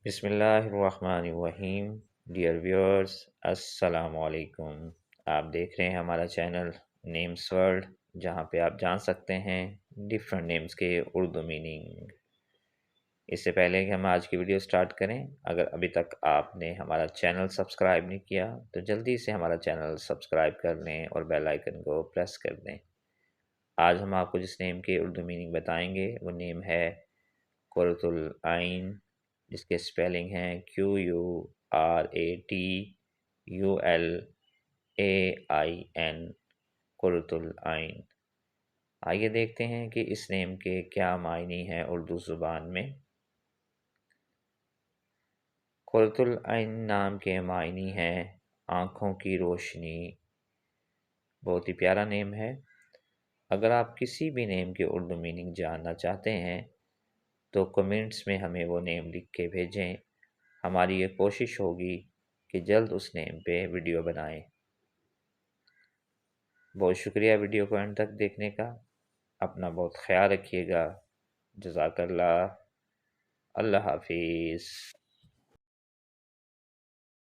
بسم اللہ الرحمن الرحیم۔ ڈیئر ویورز، السلام علیکم۔ آپ دیکھ رہے ہیں ہمارا چینل نیمز ورلڈ، جہاں پہ آپ جان سکتے ہیں ڈیفرنٹ نیمز کے اردو میننگ۔ اس سے پہلے کہ ہم آج کی ویڈیو سٹارٹ کریں، اگر ابھی تک آپ نے ہمارا چینل سبسکرائب نہیں کیا تو جلدی سے ہمارا چینل سبسکرائب کر لیں اور بیل آئیکن کو پریس کر دیں۔ آج ہم آپ کو جس نیم کے اردو میننگ بتائیں گے وہ نیم ہے قرۃ العین، جس کے سپیلنگ ہیں QURATULAIN، قرۃ العین۔ آئیے دیکھتے ہیں کہ اس نیم کے کیا معنی ہیں اردو زبان میں۔ قرۃ العین نام کے معنی ہیں آنکھوں کی روشنی۔ بہت ہی پیارا نیم ہے۔ اگر آپ کسی بھی نیم کے اردو میننگ جاننا چاہتے ہیں تو کمنٹس میں ہمیں وہ نیم لکھ کے بھیجیں۔ ہماری یہ کوشش ہوگی کہ جلد اس نیم پہ ویڈیو بنائیں۔ بہت شکریہ ویڈیو کو اینڈ تک دیکھنے کا۔ اپنا بہت خیال رکھیے گا۔ جزاک اللہ۔ اللہ حافظ۔